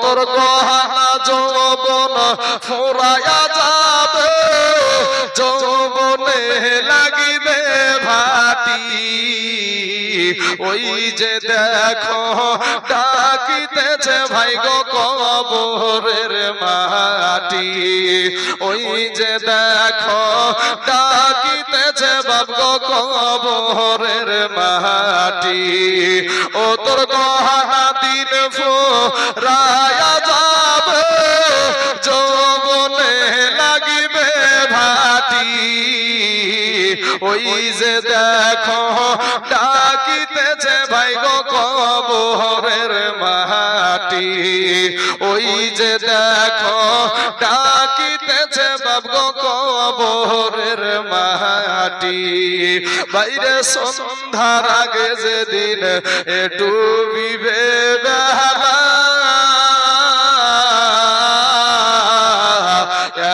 তোর গহনা যৌবন ফুরায়া যাবে, যৌবনে লাগিবে ভাটি। ওই যে দেখো ডাকিতেছে ভাই গো কবরের মাটি, ওই যে দেখো ডাকিতেছে বাপ গো কবরের মাটি। ও তোর গহনা দিন ফুরায়া যাবে, যৌবনে লাগিবে ভাটি। ওই যে দেখো ডাকিতেছে ভাই গো কবরের মাটি, ওই যে দেখো ডাকিতেছে বাপ গো কবরের মাটি। বাইরে সন্ধ্যার আগে যেদিন ডুবিবে বেলা,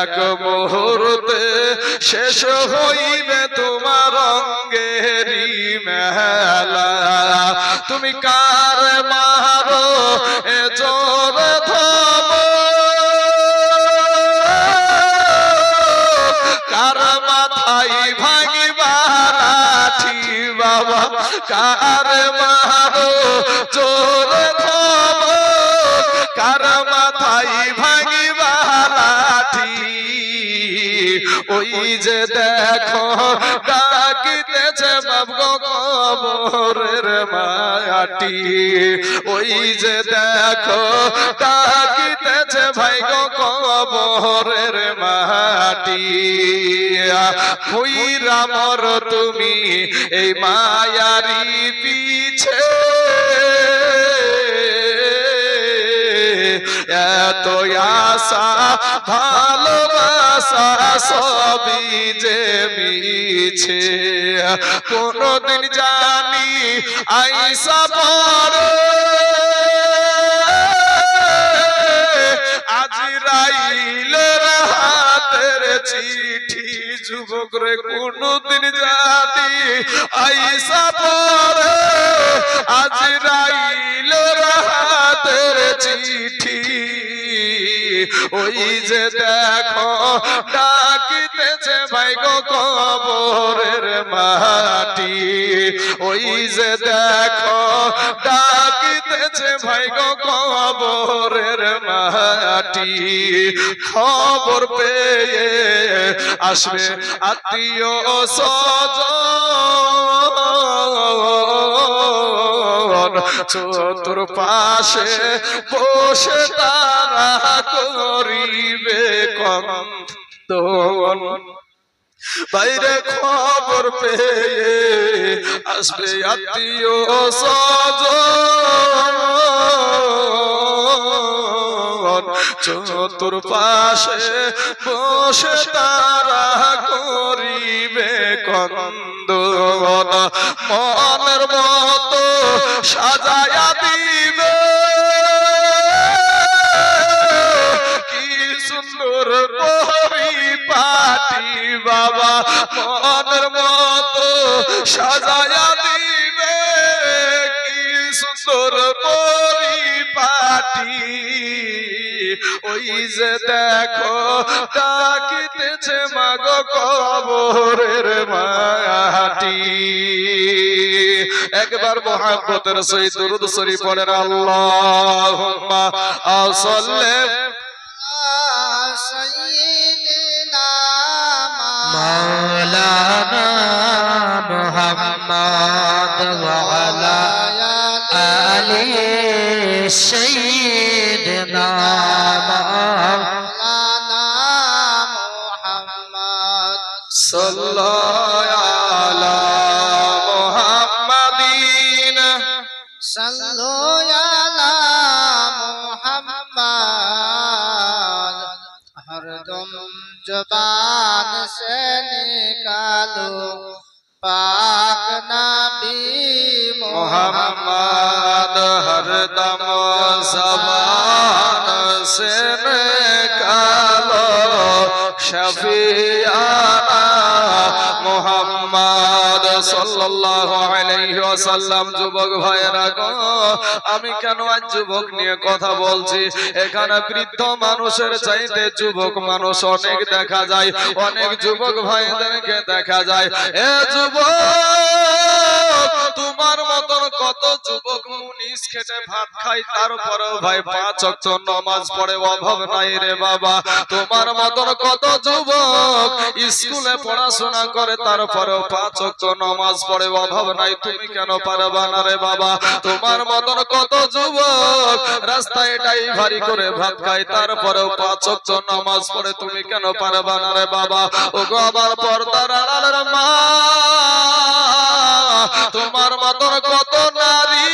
এক মুহূর্তে শেষ হইবে তোমার অঙ্গেরি মেলা। তুমি কার মারো এ জোর ধরো, কার মাথায় ভাঙিবা লাঠি বাবা, কার মারো জোর ধরো, কার মাথায় ভাঙিবা লাঠি। ওই যে দেখো ডাকিতেছে বাপ গো কবরের মাটি, ওই যে দেখো ডাকিতেছে ভাই গো কবরের মাটি। কইরা মর তুমি এই মায়ারি পিছে, এত আশা ভালোবাসা সবই যে মিছে। কোনদিন জানি আইসা পড়ে আজরাইলের হাতের চিঠি, যুবক রে কোনদিন জানি আইসা পড়ে আজরাইলের হাতের চিঠি। ওই যে দেখো ডাকিতেছে ভাই গো কবরের মাটি, ওই যে দেখো ডাকিতেছে ভাই গো কবরের মাটি। খবর পেয়ে আসবে আত্মীয় স্বজন, চতুর্পাশে বসে তারা করিবে কন্দন। বাইরে খবর পেয়ে আসবে আত্মীয় স্বজন, চতুর্পাশে বসে তারা করিবে কন্দন। মনের মতো সাজায়া দিবে কি সুন্দর পরিপাটি বাবা, মনের মতো সাজায়া দিবে কি সুন্দর পরিপাটি। ওই যে দেখো ডাকিতেছে মাগো কবরের মাটি। একবার মুহাব্বতের সহিত দুরূদ শরীফ পড়েন, আল্লাহুম্মা সাল্লি সাইয়্যিদিনা মাওলানা মুহাম্মদ ওয়া আলা আলি সাইয়্যিদিনা মাওলানা মুহাম্মদ সাল্লাল্লাহু আলা মুহাম্মাদিন সাল্লাল্লাহু আলা মুহাম্মদ। हरदम जुबान से निकालो पाक नबी मोहम्मद, हरदम ज़बान से निकालो शफियाना मोहम्मद সাল্লাল্লাহু আলাইহি ওয়াসাল্লাম, যুবক ভাইয়েরা গো, আমি কেন আজ যুবক নিয়ে কথা বলছি? এখানে বৃদ্ধ মানুষের চাইতে যুবক মানুষ অনেক দেখা যায়, অনেক যুবক ভাইদেরকে দেখা যায়। এ যুবক, তোমার মতন কত যুবক মুনিশ খেটে ভাত খায়, তারপরেও ভাই 5 ওয়াক্ত নামাজ পড়ে, অভাব নাই রে বাবা। তোমার মতন কত যুবক স্কুলে পড়াশোনা করে, তারপরেও 5 ওয়াক্ত নামাজ পড়ে, অভাব নাই। তুমি কেন পারবা না রে বাবা? তোমার মতন কত যুবক রাস্তায় ড্রাইভারি করে ভাত খায়, তারপরেও 5 ওয়াক্ত নামাজ পড়ে, তুমি কেন পারবা না রে বাবা? ওগো আমার পর্দার আড়ালের মা, তোমার মতন কত নারী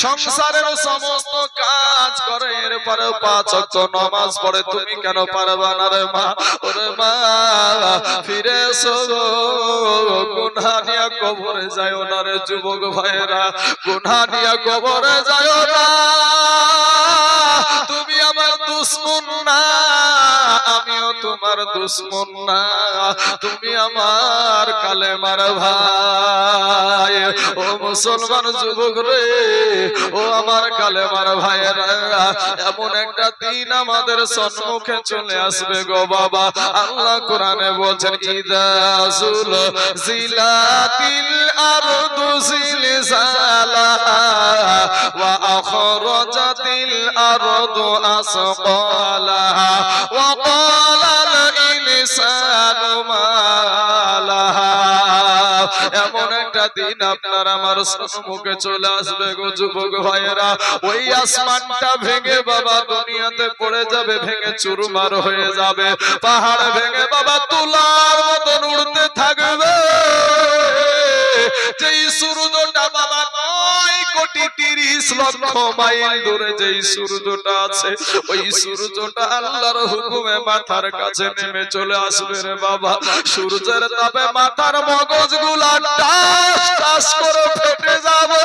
সংসারের সমস্ত কাজ করে, এরপরে 5 ওয়াক্ত নামাজ পড়ে, তুমি কেন পারবা না রে মা? ওরে মা, ফিরে এসো, গুনাহ নিয়ে কবরে যায় না রে যুবক ভাইরা, গুনাহ নিয়ে কবরে যায় না। তুমি আমার দুশমন না, আমিও তোমার দুশমন না, তুমি আমার কালেমার ভাই। ও মুসলমান যুবক রে, ও আমার কালেমার ভাইয়েরা, এমন একটা দিন আমাদের সম্মুখে চলে আসবে গো বাবা। আল্লাহ কোরআনে বলেন, ইযা জিলাতিল আরদু জিলজালাহা ওয়া আখরাজাতিল আরদু আসকালাহা ওয়া ক্বালাল ইনসানু মা লাহা। এমন একটা দিন আপনার আমার সম্মুখে চলে আসবে গো যুবক ভাইয়েরা, ওই আসমানটা ভেঙে বাবা দুনিয়াতে পড়ে যাবে, ভেঙে চুরমার হয়ে যাবে, পাহাড় ভেঙে বাবা তুলার মতন উড়তে থাকবে। যেই সূর্যটা বাবা 9,30,00,000 মাইল দূরে যেই সূর্যটা আছে, ওই সূর্যটা আল্লাহর হুকুমে মাথার কাছে নেমে চলে আসবে রে বাবা। সূর্যের তাপে মাথার মগজগুলা টাস টাস করে ফেটে যাবে,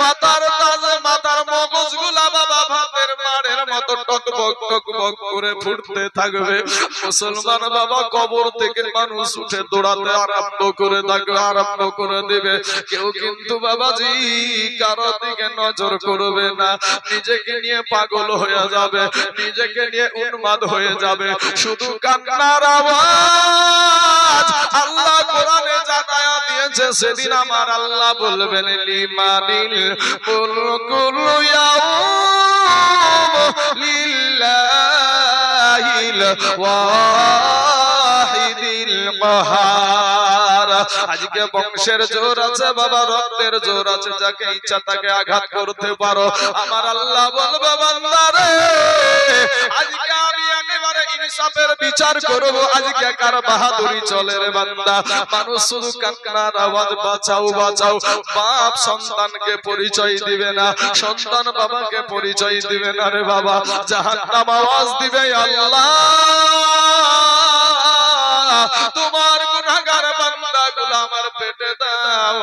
মাথার মগজগুলা বাবা ভাতের মাড়ের মতো টকবক টকবক করে ফুটতে থাকবে। মুসলমান বাবা, কবর থেকে মানুষ উঠে দৌড়াতে আরম্ভ করে দেবে। কেউ কিন্তু বাবাজি কারো দিকে নজর করবে না, নিজেকে নিয়ে পাগল হয়ে যাবে, নিজেকে নিয়ে উন্মাদ হয়ে যাবে, শুধু কান্নার আওয়াজ। আল্লাহ কোরআনে জানায়া দিয়েছে, সেদিন আমার আল্লাহ বলবেন, লিমানিল মুলকুল ইয়াউম লিল্লাহিল ওয়াহিদিল কাহার। আজকে বংশের জোর আছে বাবা, রক্তের জোর আছে, যাকে ইচ্ছা তাকে আঘাত করতে পারো। আমার আল্লাহ বলবে, বান্দারে আজকে আমি একেবারে ইনসাফের বিচার করব, আজকে কার বাহাদুরি চলে রে বান্দা? মানুষ শুধু কান্নার আওয়াজ, বাঁচাও বাঁচাও। বাপ সন্তানকে পরিচয় দিবে না, সন্তান বাবাকে পরিচয় দিবে না রে বাবা। জাহান্নাম আওয়াজ দিবে, আল্লাহ তোমার গুনাহগার বান্দাগুলো আমার পেটে দাও।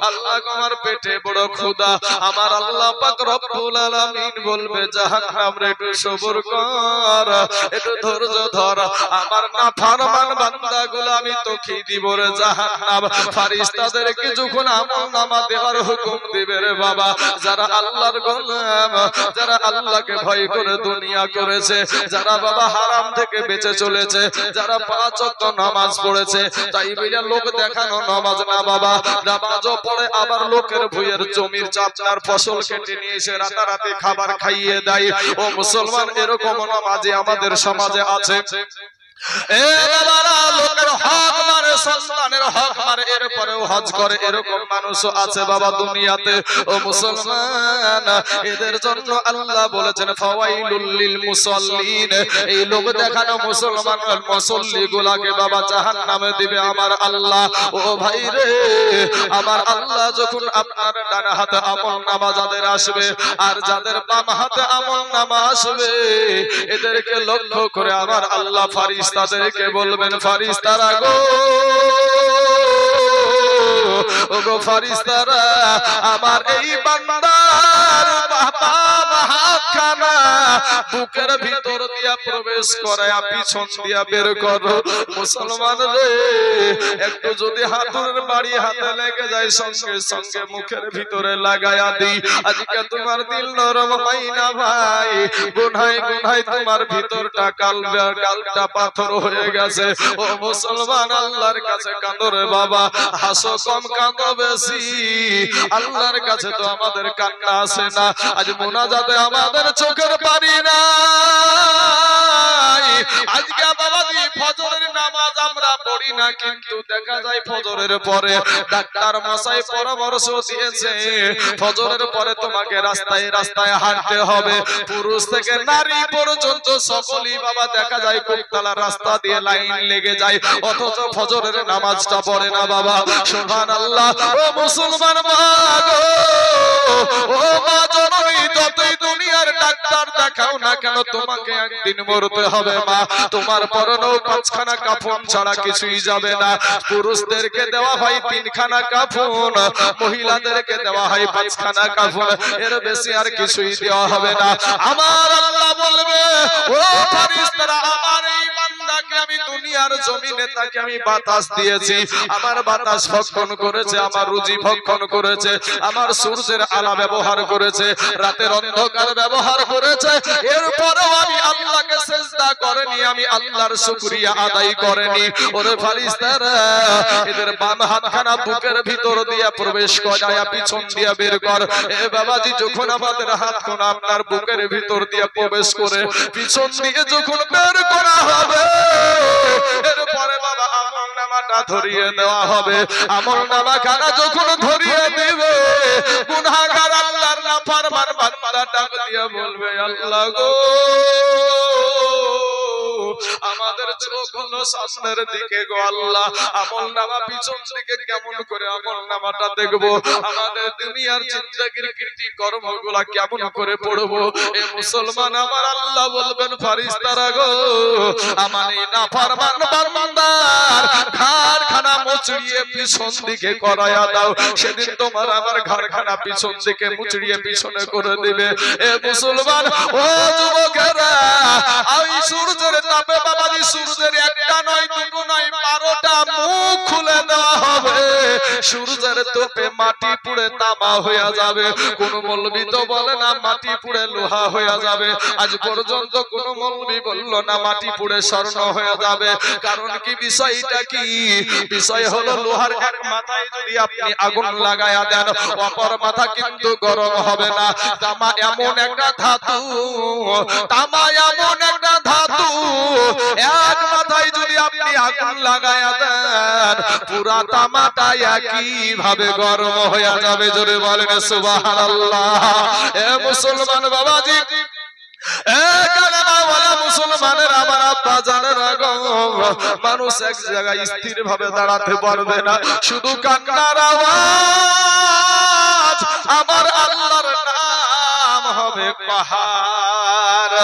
আল্লাহ আমার পেটে বড় ক্ষুধা। আমার আল্লাহ পাক রব্বুল আলামিন বলবে, জাহান্নাম রে একটু সবর কর, একটু ধৈর্য ধর, আমার নাফরমান বান্দাগুলো আমি তোকে দিব রে জাহান্নাম। ফেরেশতাদেরকে যখন আমলনামা দেওয়ার হুকুম দিবে রে বাবা, যারা আল্লাহর গোলাম, যারা আল্লাহকে ভয় করে দুনিয়া করেছে, যারা বাবা হারাম থেকে বেঁচে চলেছে, যারা 5 ওয়াক্ত নামাজ পড়েছে, তাই বলে লোক দেখানো নামাজ না বাবা। নামাজও পড়ে, আবার লোকের ভুঁইয়ের জমির চাপনার ফসল কেটে নিয়ে এসে রাতারাতি খাবার খাইয়ে দেয়। ও মুসলমান, এরকম নামাজি আমাদের সমাজে আছে। এ বাবারা, লোকের হক মারে, সন্তানের হক মারে, এরপরেও হজ করে, এরকম মানুষও আছে বাবা দুনিয়াতে। ও মুসলমান, এদের জন্য আল্লাহ বলেছেন, ফাওয়াইলুল লিল মুসাল্লিন। এই লোক দেখানো মুসলমান মুসল্লি গুলাকে বাবা জাহান্নামে দিবে আমার আল্লাহ। ও ভাই রে, আমার আল্লাহ যখন আপনার ডান হাতে আমলনামা যাদের আসবে আর যাদের বাম হাতে আমলনামা আসবে, এদেরকে লক্ষ্য করে আমার আল্লাহ ফেরেশতাদেরকে বলবেন, ফেরেশতারা গো, ওগো ফেরেশতারা, আমার এই বান্দার বাম হাতখানা বুকের ভিতর দিয়া প্রবেশ করায়া পিছন দিয়া বের করো। মুসলমান রে, একটু যদি হাতুড়ের বাড়ি হাতে লেগে যায় সঙ্গে সঙ্গে মুখের ভিতরে লাগায়া দিই। আজকে তোমার দিল নরম হয় না ভাই, গুনায় গুনায় তোমার ভিতরটা কালটা পাথর হয়ে গেছে। ও মুসলমান, আল্লাহর কাছে কাঁদো রে বাবা, হাসো কম কাঁদো বেশি। আল্লাহর কাছে তো আমাদের কান্না আসে না, আজ মুনাজাতে আমাদের চোখের পানি নাই। আজকে বাবাজি ফজরের নামাজ আমরা পড়ি না, কিন্তু দেখা যায় ফজরের পরে ডাক্তার মশাই পরামর্শ দিয়েছে ফজরের পরে তোমাকে রাস্তায় রাস্তায় হাঁটতে হবে। পুরুষ থেকে নারী পর্যন্ত সকলেই বাবা দেখা যায় কোকতলা রাস্তা দিয়ে লাইন লেগে যায়, অথচ ফজরের নামাজটা পড়ে না বাবা। সুবহানাল্লাহ। ও মুসলমান মা গো, ও মা জননী, যতই দুনিয়ার ডাক্তার দেখাও না কেন তোমাকে একদিন মরতে হবে মা। তোমার পরনেও 5 খানা কাফন ছাড়া কিছুই যাবে না। পুরুষদেরকে দেওয়া হয় 3 খানা কাফন, মহিলাদেরকে দেওয়া হয় 5 খানা কাফন, এর বেশি আর কিছুই দেওয়া হবে না। আমার আল্লাহ বলবে, ও ফেরেশতারা, আমার এই বান্দাকে আমি দুনিয়ার জমিনে তাকে আমি বাতাস দিয়েছি, আমার বাতাস ভক্ষণ করেছে, আমার রুজি ভক্ষণ করেছে, আমার সূর্যের আলো ব্যবহার করেছে, রাতের অন্ধকার ব্যবহার করেছে, এরপরেও আমি আল্লাহকে সিজদা করেনি, আমি আল্লাহর শুকরিয়া আদায় করেনি। ওরে ফেরেশতারা, এদের বাম হাতখানা বুকের ভিতর দিয়া প্রবেশ করায়া পিছন দিয়া বের কর। এ বাবাজি, যখন আমাদের হাতখানা আপনার বুকের ভিতর দিয়া প্রবেশ করে পিছন দিয়ে যখন বের করা হবে, এরপরে বাবা আমলনামাটা ধরিয়ে দেওয়া হবে। আমলনামাখানা যখন ধরিয়ে দিবে, গুনাহগার আল্লাহর নাফরমান বান্দা ডাক দিয়ে বলবে, আল্লাহ গো, আমাদের চোখ হলো সামনের দিকে গো আল্লাহ, আমলনামা পিছন দিকে কেমন করে আমলনামাটা দেখবো? আমাদের দুনিয়ার জিন্দেগির কীর্তি কর্মগুলা কেমন করে পড়বো? এ মুসলমান, আমার আল্লাহ বলবেন, ফেরেশতারা গো, আমার এই নাফরমান বান্দার ঘাড়খানা মুচড়িয়ে পিছন দিকে করায়া দাও। সেদিন তোমার আমার ঘাড়খানা পিছন দিকে মুচড়িয়ে পিছনে করে দিবে। এ মুসলমান, ও যুবকেরা, ওই সূর্যের তাপে বাবাজি, সূর্যের একটা নয়, দুটো নয়, 12টা মুখ খুলে দেওয়া হবে। সূর্যের তাপে মাটি পুড়ে তামা হয়ে যাবে। কোন মৌলবি তো বলে না মাটি পুড়ে লোহা হয়ে যাবে, আজ পর্যন্ত কোন মৌলবি বলল না মাটি পুড়ে স্বর্ণ হয়ে যাবে। কারণ কি, বিষয়টা কি? বিষয় হলো, লোহার এক মাথায় যদি আপনি আগুন লাগায়া দেন, অপর মাথা কিন্তু গরম হবে না। তামা এমন একটা ধাতু, তামা এমন একটা ধাতু, এক মাথায় যদি আপনি আগুন লাগায়া দেন, পুরা তামাটা একই ভাবে গরম হয়ে যাবে। জোরে বলেন সুবহানাল্লাহ। এ মুসলমান বাবাজি, মুসলমানের আমার আব্বা জানেরা গো, মানুষ এক জায়গায় স্থির ভাবে দাঁড়াতে পারবে না, শুধু কান্নার আওয়াজ। আমার আল্লাহর নাম হবে পাহাড়।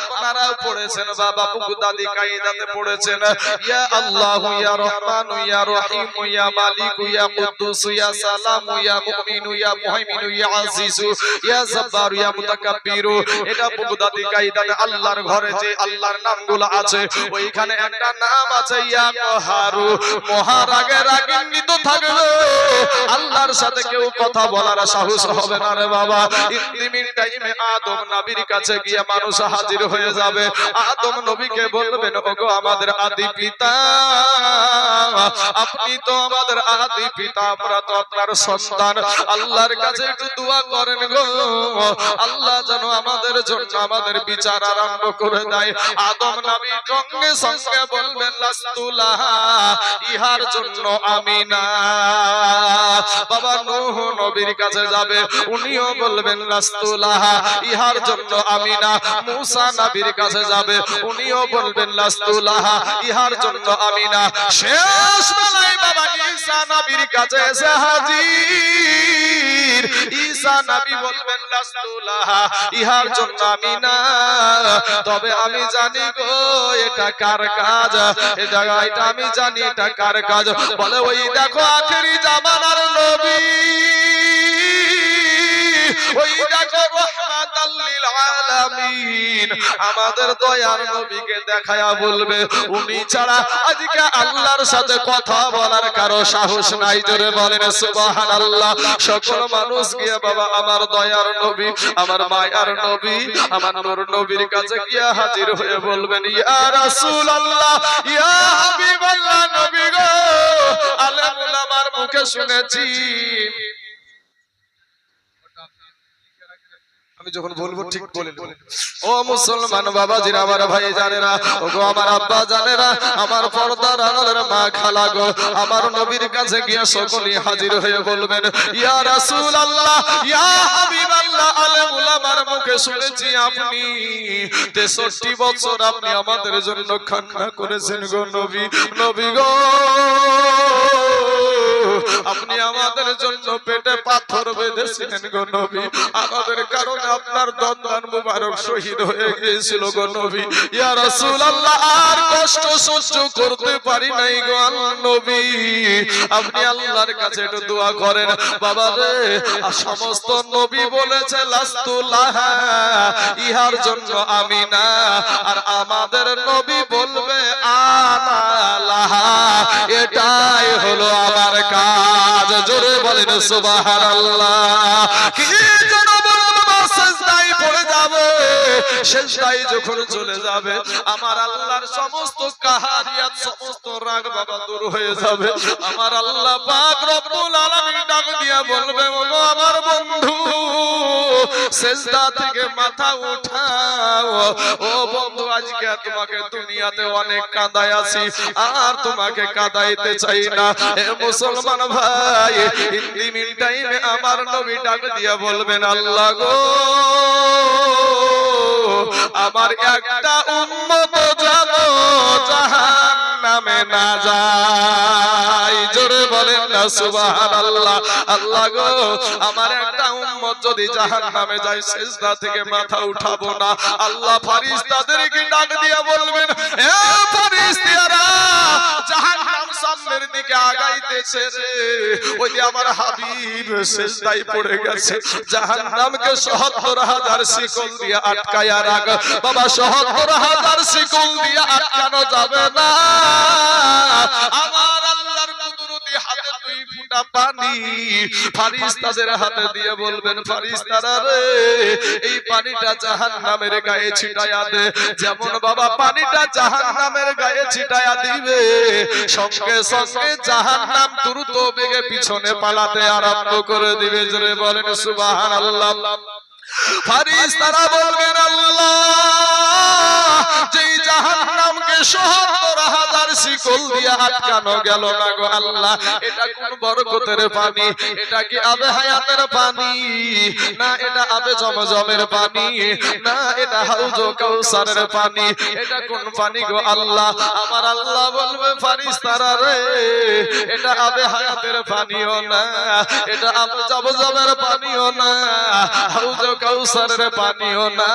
আপনারাও পড়েছেন বাবা, বুগদাদি কায়দাতে পড়েছেন, ইয়া আল্লাহ, ইয়া রহমান, ইয়া রহিম, ইয়া মালিক, ইয়া কুদ্দুস, ইয়া সালাম, ইয়া মুমিন, ইয়া মুহাইমিন, ইয়া আজিজ, ইয়া জব্বার, ইয়া মুতাকাব্বির। এটা বুগদাদি কায়দাতে আল্লাহর ঘরে যে আল্লাহর নামগুলো আছে, ওইখানে একটা নাম আছে ইয়া কহারু। মহারাগে রাগান্বিত থাকবে, আল্লাহর সাথে কেউ কথা বলার সাহস হবে না রে বাবা। ইন্দিমিন টাইমে আদম নবীর কাছে গিয়ে মানুষ হাজির হয়ে যাবে। আদম নবীকে বলবেন, ওগো আমাদের আদি পিতা, আপনি তো আমাদের আদি পিতা, আমরা তো আপনার সন্তান, আল্লাহর কাছে একটু দোয়া করেন গো, আল্লাহ যেন আমাদের জন্য আমাদের বিচার আরম্ভ করে দেয়। আদম নবী সঙ্গে সঙ্গে বলবেন, লাস্তুলাহা, ইহার জন্য আমি না। বাবা নূহ নবীর কাছে যাবে, উনিও বলবেন, লাস্তুলাহা, ইহার জন্য আমি না। মুসা নবীর কাছে যাবে, উনিও বলবেন, লাস্তুলাহা, ইহার জন্য আমি না। শেষ বেলায় বাবা ঈসা নবীর কাছে এসে হাজির। ঈসা নবী বলবেন, লাস্তুলাহা, ইহার জন্য আমি না, তবে আমি জানি গো এটা কার কাজ, এটা আমি জানি এটা কার কাজ। বলে, ওই দেখো আখেরি জামানার নবী, ওই দেখো রাহমাতাল লিল আলামিন আমাদের দয়ার নবীকে দেখায়া বলবে উনি ছাড়া আজকে আল্লাহর সাথে কথা বলার কারো সাহস নাই। জোরে বলেন সুবহানাল্লাহ। সকল মানুষ গিয়ে বাবা আমার দয়ার নবী আমার মায়ার নবী আমার নূর নবীর কাছে গিয়ে হাজির হয়ে বলবেন ইয়া রাসূলুল্লাহ ইয়া হাবিবাল্লাহ নবী গো আলেম উলামার মুখে শুনেছি আমি যখন বলবো ঠিক বলেন। ও মুসলমান বাবাজিরা আমার ভাই জানেরা ও গো আমার আব্বা জানেরা আমার পর্দার আড়ালের মা খালা গো আমার নবীর কাছে গিয়ে সকলেই হাজির হয়ে বলবেন ইয়া রাসূলুল্লাহ ইয়া হাবিবাল্লাহ আলেম উলামার মুখে শুনেছি আপনি 63 বছর আপনি আমাদের জন্য কান্না করেছেন গো নবী। নবী গো আপনি আমাদের জন্য পেটে পাথর বেঁধেছিলেন গো নবী আমাদের কারণে আপনার দন্দান মুবারক শহীদ হয়ে গিয়েছিল গো নবী। ইয়া রাসূলুল্লাহ আর কষ্ট সহ্য করতে পারি নাই গো নবী আপনি আল্লাহর কাছে একটু দোয়া করেন বাবা রে। আর সমস্ত নবী বলেছে লাস্তু লাহা ইহার জন্য আমি না আর আমাদের নবী বলবে আনা লাহা এটাই হলো আমার কাজ। জোরে বলেন সুবহানাল্লাহ। কি যেন বলবো সিজদায় পড়ে যাবে সিজদায় যখন চলে যাবে আমার আল্লাহর সমস্ত কাহারিয়াত সমস্ত রাগ বাবা দূর হয়ে যাবে। আমার আল্লাহ পাক রব্বুল আলামিন ডাক দিয়া বলবে ওগো আমার বন্ধু সিজদা থেকে মাথা উঠাও। ও বন্ধু আজকে তোমাকে দুনিয়াতে অনেক কাঁদায় আছি আর তোমাকে কাঁদাইতে চাই না। এ মুসলমান ভাই ইন দি মিন টাইমে আমার নবী ডাক দিয়া বলবেন আল্লাহ গো আমার একটা উম্মত যেন জাহান্নামে না যায়। জোরে বলেন না সুবহানাল্লাহ। আল্লাহ গো আমার একটা উম্মত যদি জাহান্নামে যায় সিজদা থেকে মাথা উঠাবো না। আল্লাহ ফেরেশতাদেরকে ডাক দিয়া বলবেন এ ফেরেশতারা জাহান্নাম সামনের দিকে আগাইতেছে রে ওই যে আমার হাবিব সিজদায় পড়ে গেছে জাহান্নামকে ৭০,০০০ শিকল দিয়ে আটকায়া রাখ বাবা ৭০,০০০ শিকল দিয়ে আটকানো যাবে না। আমার আল্লাহর কুদরতি হাতে 2 ফোঁটা পানি ফেরেশতাদের হাতে দিয়ে বলবেন ফেরেশতারা রে এই পানিটা জাহান্নামের গায়ে ছিটায়া দে। যেমন বাবা পানিটা জাহান্নামের গায়ে ছিটায়া দিবে সঙ্গে সঙ্গে জাহান্নাম দ্রুত বেগে পিছনে পালাতে আরম্ভ করে দিবে। জোরে বলেন সুবহানাল্লাহ। ফেরেশতারা বলবেন আল্লাহ যেই জাহান্নামকে ৭০,০০০ শিকল দিয়ে আটকানো গেল না গো আল্লাহ এটা কোন বরকতের পানি? এটা কি আবে হায়াতের পানি না এটা আবে জমজমের পানি না এটা হাউজে কাউসারের পানি? এটা কোন পানি গো আল্লাহ? আমার আল্লাহ বলবে ফেরেশতারা রে এটা আবে হায়াতের পানিও না এটা আবে জমজমের পানিও না হাউজে কাউসারের পানিও না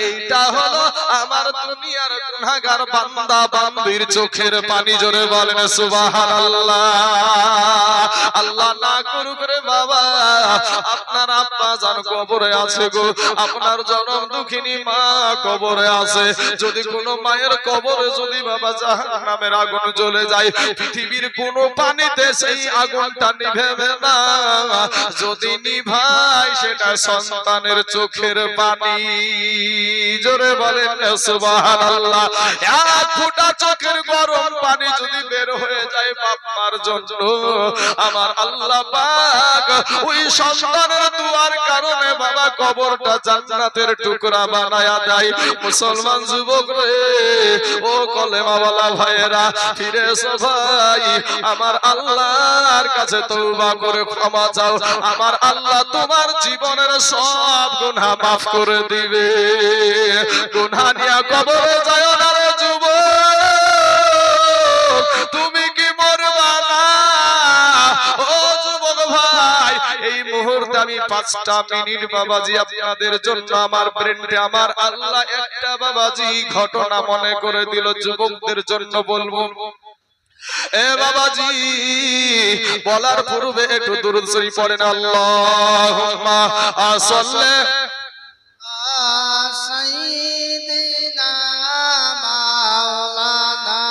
এইটা হলো আমার দুনিয়ার গুনাহগার বান্দা বান্দির চোখের পানি। জোরে বলেন সুবহানাল্লাহ। আল্লাহ না করুক রে বাবা আপনার আব্বা জান কবরে আছে গো আপনার জনম দুঃখিনী মা কবরে আছে যদি কোনো মায়ের কবরে যদি বাবা জাহান্নামের আগুন জ্বলে যায় পৃথিবীর কোনো পানিতে সেই আগুনটা নিভবে না। যদি নিভায় সেটা সন্তানের চোখের পানি। জোরে বলেন সুবহানাল্লাহ। এক ফোঁটা চোখের গরম পানি যদি বের হয়ে যায় বাপ মার জন্য আমার আল্লাহ পাক ওই সন্তানের দুয়ার কারণে বাবা কবরটা জান্নাতের টুকরা বানায়া দেয়। মুসলমান যুবক রে ও কলেমাওয়ালা ভাইয়েরা ফিরে এসো ভাই আমার আল্লাহর কাছে তওবা করে ক্ষমা চাও। আমার আল্লাহ তোমার জীবনের সব গুনাহ মাফ করে দিবে। গুনাহ নিয়ে কবরে যায় না রে যুবক তুমি কি মরবা না? ও যুবক ভাই এই মুহূর্তে আমি 5টা মিনিট বাবাজি আপনাদের জন্য আমার ব্রেনে আমার আল্লাহ একটা বাবাজি ঘটনা মনে করে দিল যুবকদের জন্য বলবো। এ বাবাজি বলার পূর্বে একটু দুরূদ শরীফ পড়েন আল্লাহুম্মা সাল্লি সাইয়্যিদিনা মাওলানা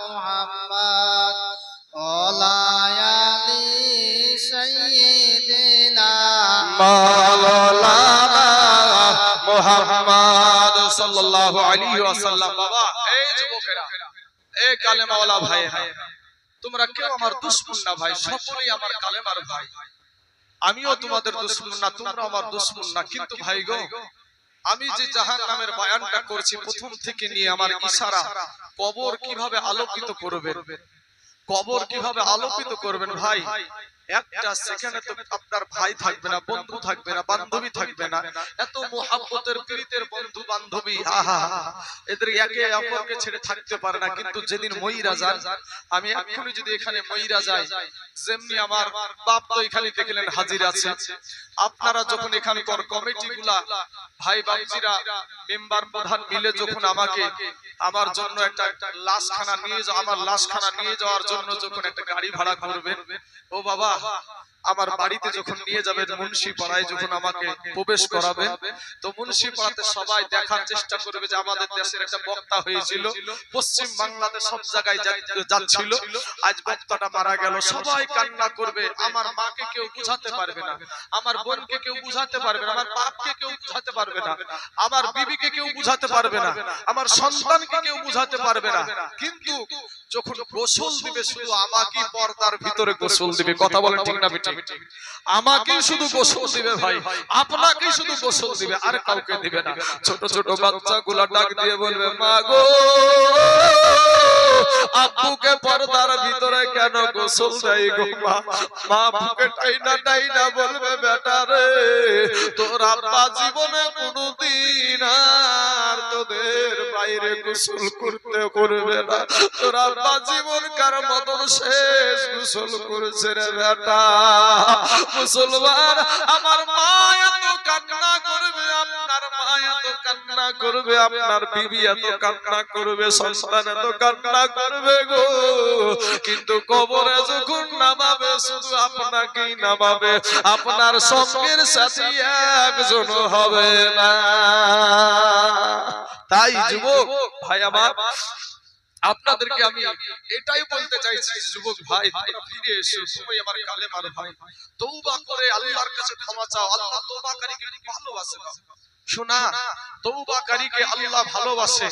মুহাম্মদ ওয়া আলি সাইয়্যিদিনা মাওলানা মুহাম্মদ সাল্লাল্লাহু আলাইহি ওয়াসাল্লাম। বাবা এই যুবকেরা, এই কালেমাওয়ালা ভাইরা, তোমরা কেউ আমার দুশমন না ভাই, সকলেই আমার কালেমার ভাই। আমিও তোমাদের দুশমন না, তোমরা আমার দুশমন না। কিন্তু ভাই গো, আমি যে জাহান্নামের বয়ানটা করছি প্রথম থেকে নিয়ে আমার ইশারা, কবর কিভাবে আলোকিত করবেন, কবর কিভাবে আলোকিত করবেন ভাই। একটা সেকেন্ডে তো আপনার ভাই থাকবে না, বন্ধু থাকবে না, বান্ধবী থাকবে না। এত মোহাব্বতের প্রীতের বন্ধু বান্ধবী, আহা এদের একে অপরকে ছেড়ে থাকতে পারে না। কিন্তু যেদিন মইরা যান, আমি এক্ষুনি যদি এখানে মইরা যাই, যেমনি আমার বাপ তো এখানে দেখলেন হাজির আছে, আপনারা যখন এখানকার কমিটিগুলা ভাই বাবজিরা মেম্বার প্রধান মিলে যখন আমাকে আমার জন্য একটা লাশখানা নিয়ে যাও, আমার লাশখানা নিয়ে যাওয়ার জন্য যখন একটা গাড়ি ভাড়া করবেন, ও বাবা আমার বাড়িতে যখন নিয়ে যাবেন, মুন্সি পাড়ায় যখন আমাকে প্রবেশ করাবেন, তো মুন্সি পাড়াতে সবাই দেখার চেষ্টা করবে যে আমাদের দেশের একটা বক্তা হয়েছিল, পশ্চিম বাংলাদেশ সব জায়গায় যাচ্ছিল, আজ বক্তাটা মারা গেল। সবাই কান্না করবে, আমার মাকে কেউ বুঝাতে পারবে না, আমার বোনকে কেউ বুঝাতে পারবে না, আমার বাপকে কেউ বুঝাতে পারবে না, আমার বিবিকে কেউ বুঝাতে পারবে না, আমার সন্তানকে কেউ বুঝাতে পারবে না। কিন্তু যখন গোসল দিবে, শুধু আমাকে পর্দার ভিতরে গোসল দিবে। কথা বলেন ঠিক না বেঠিক? আমাকে শুধু গোসল দিবে ভাই, আপনাকে শুধু গোসল দিবে, আর কাউকে দিবে না। ছোট ছোট বাচ্চাগুলা ডাক দিয়ে বলবে, মা গো আব্বুকে পর্দার ভিতরে কেন গোসল দেয় গো মা? মা বুকে টাইনা টাইনা বলবে, বেটা রে তোর আব্বা জীবনে কোনদিন আর তোদের বাইরে গোসল করতে করবে না, তোর আব্বা জীবন কার মতন শেষ গোসল করেছে রে বেটা। মুসলমান, আমার মা এত কান্না করবে, আপনার মা এত কান্না করবে, আপনার বিবি এত কান্না করবে, সন্তান এত কান্না করবে গো, কিন্তু কবরে যখন নামাবে শুধু আপনাকেই নামাবে, আপনার সঙ্গের সাথী একজন হবে না। তাই যুবক ভাই আমার, আপনাদেরকে আমি এটাই বলতে চাইছি, যুবক ভাই তোমরা ফিরে এসো, তুমি আমার কালেমার ভাই, তওবা করে আল্লাহর কাছে ক্ষমা চাও। আল্লাহ তওবাকারীকে খুব ভালোবাসে। শোনা, তওবাকারীকে আল্লাহ ভালোবাসে।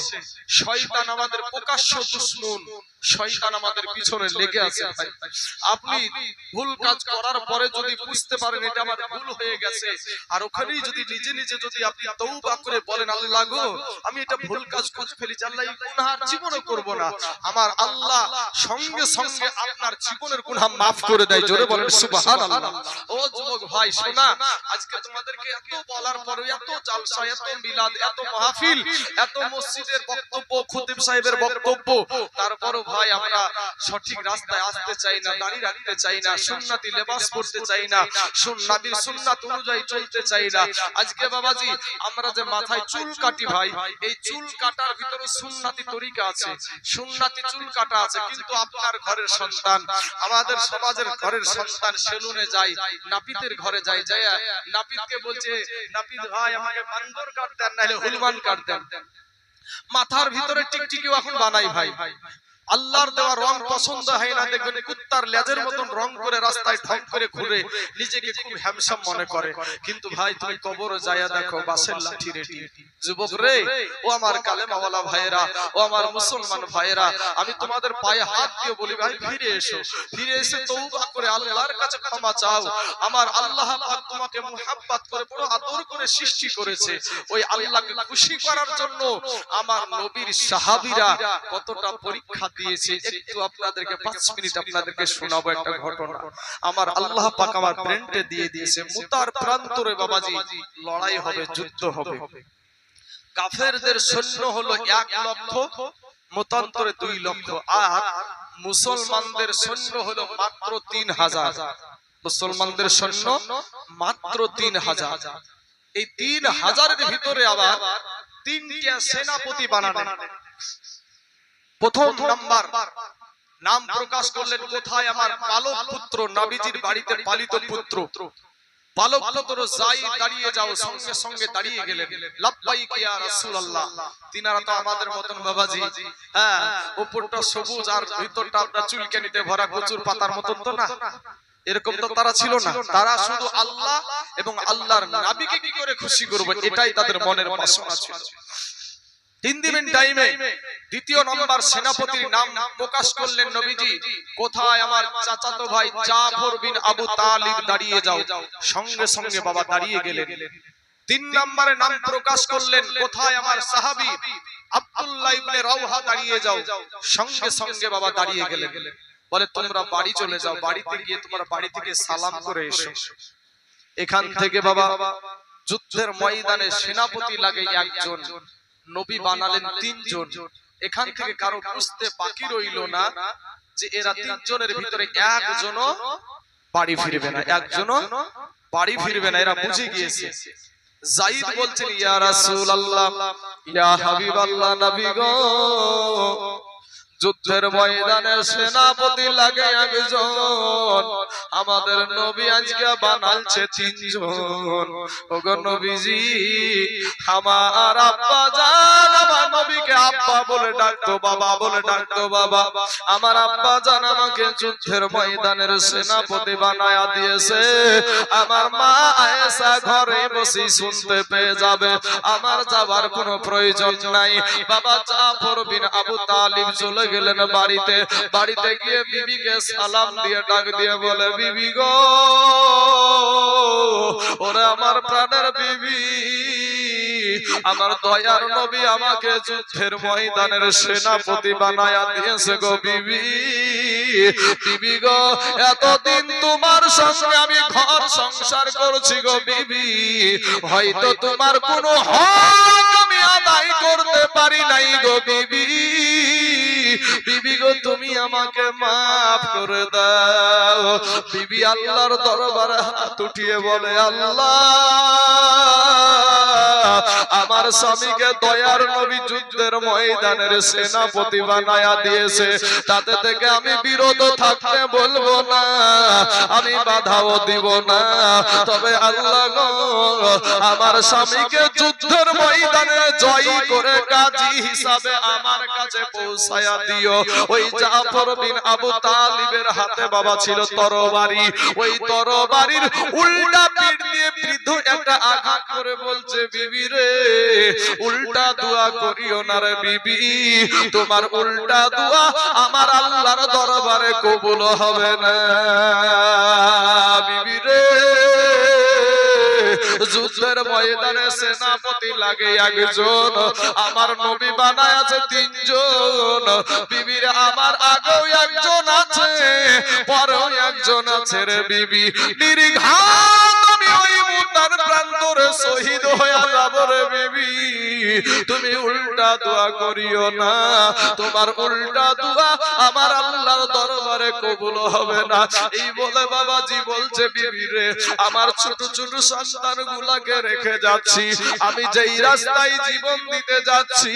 শয়তান আমাদের প্রকাশ্য দুশমন, শয়তান আমাদের পিছনে লেগে আছে ভাই। আপনি ভুল কাজ করার পরে যদি বুঝতে পারেন এটা আমার ভুল হয়ে গেছে, আর ওখানেই যদি নিজে নিজে যদি আপনি তওবা করে বলেন, আল্লাহ গো আমি এটা ভুল কাজ করে ফেলেছি, আল্লাহ এই গুনাহ আর জীবনে করব না, আমার আল্লাহ সঙ্গে সঙ্গে আপনার জীবনের গুনাহ maaf করে দেয়। জোরে বলেন সুবহানাল্লাহ। ও যুবক ভাই শোনা, আজকে তোমাদেরকে এত বলার পরে, এত জালসা, এত মিলাদ, এত মাহফিল, এত মসজিদের বক্তব্য, খতিব সাহেবের বক্তব্য, তারপরও ভাই আমরা সঠিক রাস্তায় আসতে চাই না, দাঁড়িয়ে রাখতে চাই না, সুন্নতি লেবাস পরতে চাই না, নবীর সুন্নাত অনুযায়ী চলতে চাই না। আজকে বাবাজি আমরা যে মাথায় চুল কাটি ভাই, এই চুল কাটার ভিতরে সুন্নতি তরিকা আছে, সুন্নতি চুল কাটা আছে, কিন্তু আপনার ঘরের সন্তান, আমাদের সমাজের ঘরের সন্তান সেলুনে যায়, নাপিতের ঘরে যায়, যায় নাপিতকে বলছে, নাপিত ভাই আমাকে বান্দর কাট দেন, নাহলে হুলমান কাট দেন। মাথার ভিতরে টিকটিকিও এখন বানাই ভাই। আল্লাহর দেওয়া রং পছন্দ হয় না, দেখবেন কুত্তার লেজের মতন রং করে রাস্তায় ঢং করে ঘুরে নিজেকে খুব হ্যান্ডসাম মনে করে। কিন্তু ভাই তুমি কবরে যায়া দেখো, বাঁশের লাঠি রেডি। যুবক রে, ও আমার কালেমাওয়ালা ভাইয়েরা, ও আমার মুসলমান ভাইয়েরা, আমি তোমাদের পায়ে হাত দিয়ে বলি ভাই ফিরে এসো, ফিরে এসে তওবা করে আল্লাহর কাছে ক্ষমা চাও। আমার আল্লাহ পাক তোমাকে মুহাব্বত করে, বড় আদর করে সৃষ্টি করেছে। ওই আল্লাহকে খুশি করার জন্য আমার নবীর সাহাবীরা কতটা পরীক্ষা দিয়েছে, একটু আপনাদেরকে 5 মিনিট আপনাদেরকে শোনাবো একটা ঘটনা। আমার আল্লাহ পাক আমার ব্রেনটে দিয়ে দিয়েছে, মুতার প্রান্তরে বাবাজি লড়াই হবে, যুদ্ধ হবে। কাফেরদের সৈন্য হলো 1 লক্ষ, মতান্তরে 2 লক্ষ, আর মুসলমানদের সৈন্য হলো মাত্র 3000। মুসলমানদের সৈন্য মাত্র 3000। এই 3000 এর ভিতরে আবার 3টা সেনাপতি বানানো। প্রথম নাম্বার নাম প্রকাশ করলেন, কোথায় আমার পালক পুত্র, নবীজির বাড়িতে পালিত পুত্র পালক পুত্র যাই, দাঁড়িয়ে যাও। সঙ্গে সঙ্গে দাঁড়িয়ে গেলেন। লাব্বাইক ইয়া রাসূলুল্লাহ। তিনারা তো আমাদের মতন বাবাজি, হ্যাঁ, উপরটা সবুজ আর ভিতরটা আপনার চুলকানিতে ভরা কচুর পাতার মতন তো না, এরকম তো তারা ছিল না। তারা শুধু আল্লাহ এবং আল্লাহর নবীকে কি করে খুশি করবে, এটাই তাদের মনের বাসনা ছিল। 3 দিনের টাইমে দ্বিতীয় নম্বর সেনাপতির নাম প্রকাশ করলেন নবীজি। কোথায় আমার চাচাতো ভাই জাফর বিন আবু তালিব, দাঁড়িয়ে যাও। সঙ্গে সঙ্গে বাবা দাঁড়িয়ে গেলেন। 3 নম্বরে নাম প্রকাশ করলেন, কোথায় আমার সাহাবী আব্দুল্লাহ ইবনে রাওহা, দাঁড়িয়ে যাও। সঙ্গে সঙ্গে বাবা দাঁড়িয়ে গেলেন। বলে তোমরা বাড়ি চলে যাও, বাড়িতে গিয়ে তোমরা বাড়ি থেকে সালাম করে এসো। এখান থেকে বাবা যুদ্ধের ময়দানে সেনাপতি লাগে একজন, নবী বানালেন 3 জন। এখান থেকে কারো বুঝতে বাকি রইল না যে এরা 3 জনের ভিতরে একজনও বাড়ি ফিরবে না, একজনও বাড়ি ফিরবে না, এরা বুঝে গিয়েছে। যায়েদ বলছেন, ইয়া রাসূলুল্লাহ, ইয়া হাবিবাল্লাহ, নবী গো, যুদ্ধের ময়দানে সেনাপতি লাগে একজন, আমাদের নবী আজকে বানালছে 3 জন। ওগো নবীজি, আমার আব্বা জান আমার নবীকে আব্বা বলে ডাকতো, বাবা বলে ডাকতো। বাবা, আমার আব্বা জান আমাকে যুদ্ধের ময়দানের সেনাপতি বানায়া দিয়েছে। আমার মা আয়েশা ঘরে বসে শুনতে পেয়ে যাবে, আমার যাবার কোনো প্রয়োজন নাই। বাবা জাফর বিন আবু তালিব চলে গেলেন বাড়িতে। বাড়িতে গিয়ে বিবিকে সালাম দিয়ে ডাক দিয়ে বলে, বিবি গো, ওরে আমার প্রাণের বিবি, আমার দয়ার নবী আমাকে যুদ্ধের ময়দানের সেনাপতি বানায়া দিয়েছে গো বিবি। বিবি গো, এতদিন তোমার সঙ্গে আমি ঘর সংসার করছি গো বিবি, হয়তো তোমার কোনো হক আমি আদায় করতে পারি নাই গো বিবি। বিবি গো, তুমি আমাকে মাফ করে দাও। বিবি আল্লাহর দরবারে হাত উঠিয়ে বলে, আল্লাহ, আমার স্বামীকে দয়ার নবী যুদ্ধের ময়দানের সেনাপতি বানায়া দিয়েছে, তাতে থেকে আমি বিরত থাকতে বলবো না, আমি বাধাও দিব না। তবে আল্লাহ গো, আমার স্বামীকে যুদ্ধের ময়দানে জয় করে গাজী হিসাবে আমার কাছে পৌঁছায়া দিও। ওই জাফর বিন আবু তালিবের হাতে বাবা ছিল তরবারি, ওই তরবারির উল্টা পিঠ দিয়ে বৃদ্ধ একটা আঘাত করে বলছে, বিবি রে, উল্টা দোয়া করিও না রে বিবি, তোমার উল্টা দোয়া আমার আল্লাহর দরবারে কবুল হবে না। বিবি রে, যুদ্ধের ময়দানে সেনাপতি লাগে একজন, আমার নবী বানায় আছে 3 জন। বিবির আমার আগেও একজন আছে, পরেও একজন আছে রে বিবি। নির্ঘাত আমি ওই মুতার প্রান্তরে শহীদ হয়ে যাব রে বিবি, তুমি উল্টা দোয়া করিও না, তোমার উল্টা দোয়া আমার আল্লাহর দরবারে কবুল হবে না। এই বলে বাবাজি বলছে, বিবি রে, আমার ছোট ছোট সন্তান গুলাকে রেখে যাচ্ছি, আমি যেই রাস্তায় জীবন দিতে যাচ্ছি,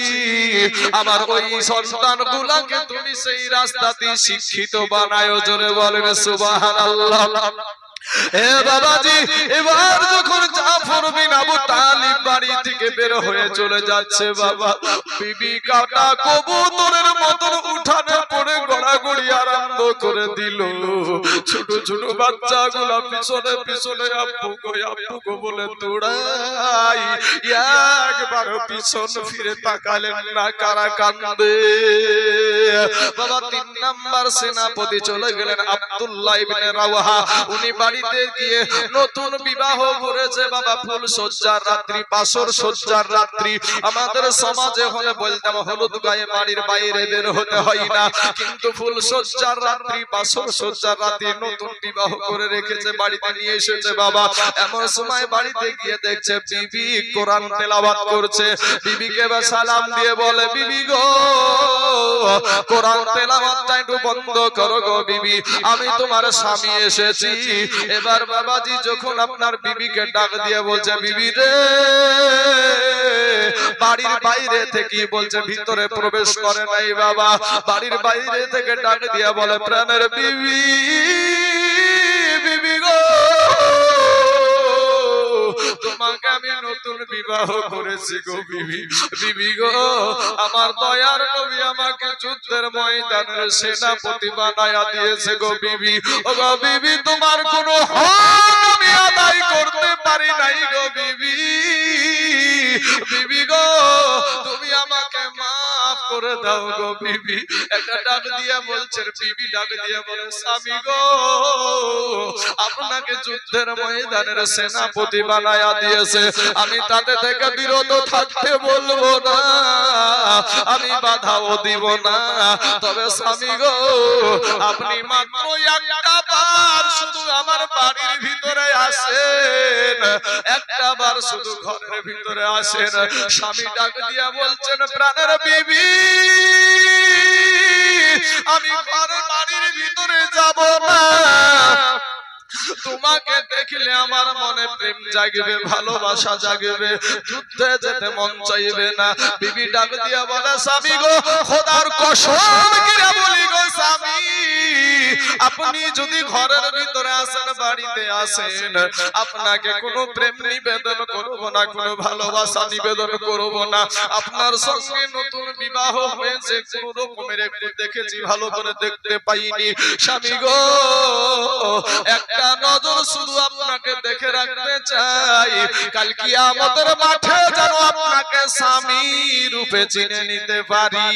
আমার ওই সন্তান গুলাকে তুমি সেই রাস্তাতে শিক্ষিত বানায়ো। জোরে বলেন সুবহানাল্লাহ। এ বাবাজি, এবার যখন জাফর বিন আবু তালিব বাড়ি থেকে বের হয়ে চলে যাচ্ছে, বাবা, বিবি কাটা কবুতরের মতন উঠানে পড়ে গড়াগড়ি আরম্ভ করে দিল। ছোট ছোট বাচ্চাগুলো পিছনে পিছনে আব্বু গো বলে দৌড়াই, একবার পিছন ফিরে তাকালেন না, কারা কান্দে। বাবা 3 নাম্বার সেনাপতি চলে গেলেন আব্দুল্লাহ ইবনে রাওহা। উনি বাড়িতে গিয়ে নতুন বিবাহ করেছে বাবা, ফুল সজ্জার রাত্রি, বাসর সজ্জার রাত্রি। আমাদের সমাজে হলে বলতাম হলুদ গায়ে বাড়ির বাইরে বের হতে হয় না, কিন্তু ফুল সজ্জার রাত্রি, বাসর সজ্জার রাত্রি নতুন বিবাহ করে রেখেছে, বাড়িতে নিয়ে এসেছে বাবা। এমন সময় বাড়িতে গিয়ে দেখছে বিবি কোরআন তেলাওয়াত করছে। বিবিকে সালাম দিয়ে বলে, বিবি গো, কোরআন তেলাওয়াতটা একটু বন্ধ করো গো বিবি, আমি তোমার স্বামী এসেছি, এবার বাবাজি যখন আপনার বিবিকে ডাক দিয়ে বলছে বিবি রে, বাড়ির বাইরে থেকে বলছে ভিতরে প্রবেশ করে নাই বাবা, বাড়ির বাইরে থেকে ডাক দিয়ে বলে প্রাণের বিবি, বিবি গো তোমাকে আমি নতুন বিবাহ করেছি গো বিবি, বিবি গো আমার দয়ার নবী আমাকে যুদ্ধের ময়দানের সেনাপতি বানায়া দিয়েছে গো বিবি, ও গো বিবি তোমার কোনো হক আমি আদায় করতে পারি নাই গো বিবি, বিবি গো তুমি আমাকে মাফ করে দাও গো বিবি। একটা ডাক দিয়া বলছেন বিবি, ডাক দিয়া বলে স্বামী গো আপনাকে যুদ্ধের ময়দানের সেনাপতি বানায়া দিয়েছে, আমি তাতে থেকে বিরত থাকতে বলবো না, আমি বাধাও দিব না, তবে স্বামী গো আপনি মাত্র একটা বার শুধু আমার বাড়ির ভিতরে আসেন, একটা বার শুধু ঘরের ভিতরে আসেন। স্বামী ডাক দিয়া বলছেন প্রাণের বিবি আমি ঘরের বাড়ির ভিতরে যাব না, তোমাকে দেখলে আমার মনে প্রেম জাগবে, ভালোবাসা জাগবে, যুদ্ধে যেতে মন চাইবে না। বিবি ডাক দিয়া বলে স্বামী গো খোদার কসম করে বলি গো স্বামী, আপনি যদি ঘরের ভিতরে আসেন, বাড়িতে আসেন, আপনাকে কোনো প্রেম নিবেদন করব না, কোনো ভালোবাসা নিবেদন করব না, আপনার সঙ্গে নতুন বিবাহ হয়েছে, কোন রকমের একটু দেখেছি, ভালো করে দেখতে পাইনি। স্বামী গো একটা নজর শুধু আপনাকে দেখে রাখতে চাই, কাল কিয়ামতের মাঠে যেন আপনাকে স্বামী রূপে চিনে নিতে পারি।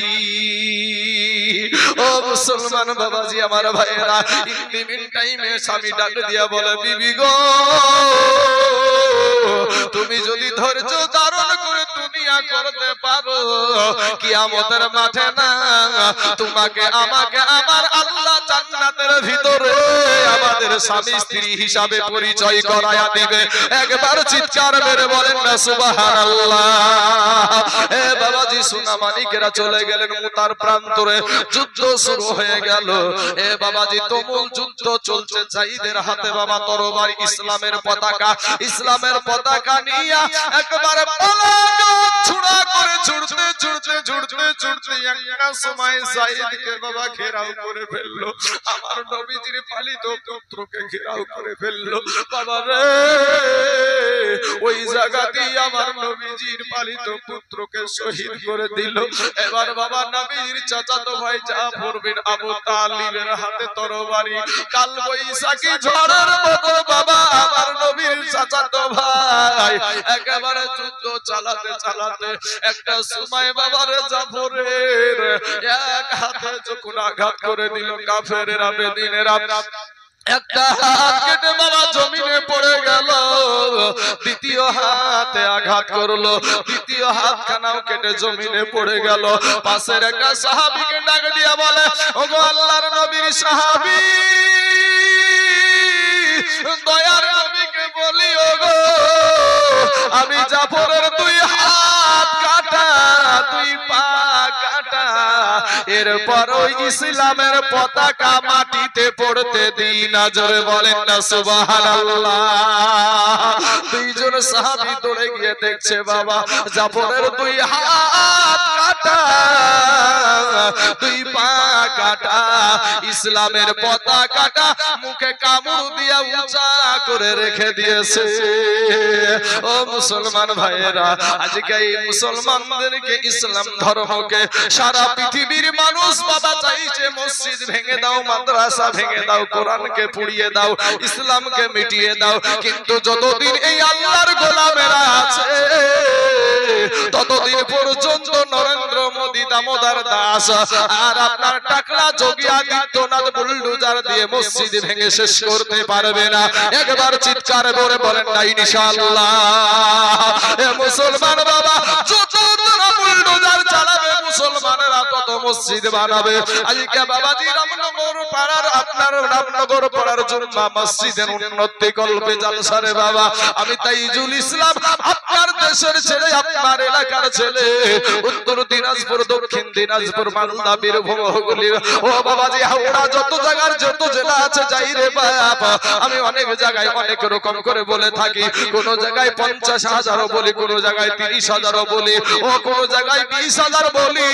ও মুসলমান বাবাজি আমার ভাইয়েরা, ইন টাইমে স্বামী ডাক দিয়া বলে বিবি গো তুমি যদি ধৈর্য ধারণ করে দুনিয়া করতে পারো, কিয়ামতের মাঠে না তোমাকে আমাকে আমার আল্লাহ জান্নাতের ভিতরে আমাদের স্বামী স্ত্রী হিসাবে পরিচয় করায়া দিবে। একবার চিৎকার মেরে বলেন না সুবহানাল্লাহ। এ বাবাজি সোনা মানিকেরা চলে গেলেন মুতার প্রান্তরে, যুদ্ধ শুরু হয়ে গেল। এ বাবাজি তুমুল যুদ্ধ চলছে, জাহিদের হাতে বাবা তরবারি, ইসলামের পতাকা, ইসলামের পতাকা নিয়ে একবারে ছুড়া করে ছুটতে ছুটতে ছুটতে ছুটতে একটা সময় জাহিদকে বাবা ঘেরাও করে ফেললো, আমার নবীজির পালিত পুত্রকে ঘেরাও করে ফেললো। বাবা রে ওই জায়গাতেই আমার নবীজির পালিত পুত্রকে শহীদ করে দিল। এবার বাবা নবীর চাচাতো ভাই জাফর বিন আবু তালিবের হাতে তরবারি, কাল বৈশাখী ঝড়ের মতো বাবা আমার নবীর চাচাতো ভাই একেবারে যুদ্ধ চালাতে চালাতে একটা সময় বাবার জাফরের এক হাতে যখন আঘাত করে দিল, কাফেরেরা বেদিনেরা একটা হাত কেটে বাবা জমিনে পড়ে গেল, দ্বিতীয় হাতে আঘাত করলো, দ্বিতীয় হাতখানাও কেটে জমিনে পড়ে গেল। পাশের একটা সাহাবীকে ডাক দিয়া বলে ওগো আল্লাহর নবীর সাহাবী, দয়ার নবীকে বলি ওগো আমি জাফরের দুই হাত কাটা, দুই পা কাটা, এরপর ওই ইসলামের পতাকা মাটিতে পড়তে দিই না। জোরে বলেন না সুবহানাল্লাহ। দুইজন সাহাবী দৌড়ে গিয়ে দেখছে বাবা জাফরের দুই হাত কাটা, দুই পা কাটা, ইসলামের পতাকাটা মুখে কামড় দিয়া উঁচা করে রেখে দিয়েছে। ও মুসলমান ভাইয়েরা, আজকে এই মুসলমানদেরকে, ইসলাম ধর্মকে সারা পৃথিবীর মানুষ বাবা চাইছে মসজিদ ভেঙে দাও, মাদ্রাসা ভেঙে দাও, কোরআনকে পুড়িয়ে দাও, ইসলামকে মিটিয়ে দাও, কিন্তু যতদিন এই আল্লাহর গোলামেরা আছে ততদিন পর্যন্ত নরেন্দ্র মোদী, দামোদর দাস আর আপনার টাকলা যোগী আদিত্যনাথ বুলডোজার দিয়ে মসজিদ ভেঙে শেষ করতে পারবে না। একবার চিৎকার করে বলেন না ইনশাআল্লাহ। এ মুসলমান বাবা যত বুলডোজার চালাবে মুসলমানেরা তত মসজিদ বানাবে। আজকে বাবাজি রামনগর পাড়ার আপনার রামনগর পাড়ার জুম্মা মসজিদের উন্নতি কল্পে জালসারে বাবা। আমি তাইজুল ইসলাম আপনার দেশের ছেলে, আপনার এলাকার ছেলে, উত্তর দিনাজপুর, দক্ষিণ দিনাজপুর, মালদা, বীরভূম, হুগলি, ও বাবাজি হাওড়া, যত জায়গার যত জেলা আছে যাই রে বাবা। আমি অনেক জায়গায় অনেক রকম করে বলে থাকি, কোন জায়গায় 50,000 বলি, কোন জায়গায় 30,000 বলি, ও কোন জায়গায় 20,000 বলি।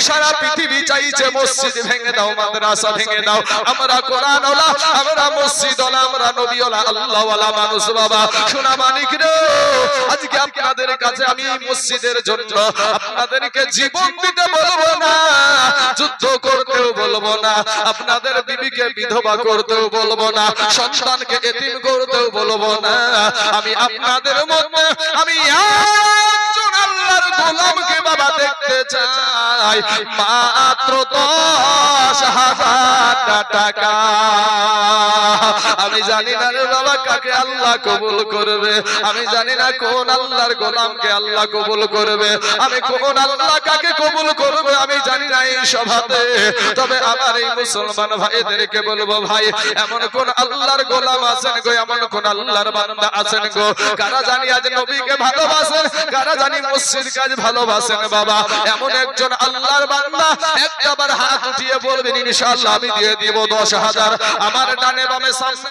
সারা পৃথিবী চাইছে মসজিদ ভেঙে দাও, মাদ্রাসা ভেঙে দাও। আমরা কোরআন ওয়ালা, আমরা মসজিদ ওয়ালা, আমরা নবী ওয়ালা, আল্লাহ ওয়ালা মানুষ বাবা। সোনা মানিক রে, আজকে আপনাদের কাছে আমি মসজিদের জন্য আপনাদেরকে জীবন দিতে বলবো না, যুদ্ধ করতেও বলবো না, আপনাদের বিবিকে বিধবা করতেও বলবো না, সন্তানকে এতিম করতেও বলবো না। আমি আপনাদের মধ্যে আমি একজন আল্লাহর গোলামকে বাবা দেখতে চাই, মাত্র 10,000 টাকা। আমি জানি না রে বাবা কাকে আল্লাহ কবুল করবে, আমি জানি না কোন আল্লাহর গোলামকে আল্লাহ কবুল করবে, আমি কোন আল্লাহ কাকে কবুল করবে আমি জানি না এই সভাতে। তবে আমার এই মুসলমান ভাইদেরকে বলবো, ভাই এমন কোন আল্লাহর গোলাম আছেন গো, এমন কোন আল্লাহর বান্দা আছেন গো, কারা জানি আজ নবীকে ভালোবাসেন, কারা জানি মসজিদ কাজ ভালোবাসেন বাবা। এমন একজন আল্লাহর বান্দা একবার হাত উঠিয়ে বলবেন ইনশাআল্লাহ আমি দিয়ে দিব 10,000। আমার ডানে বামে সামনে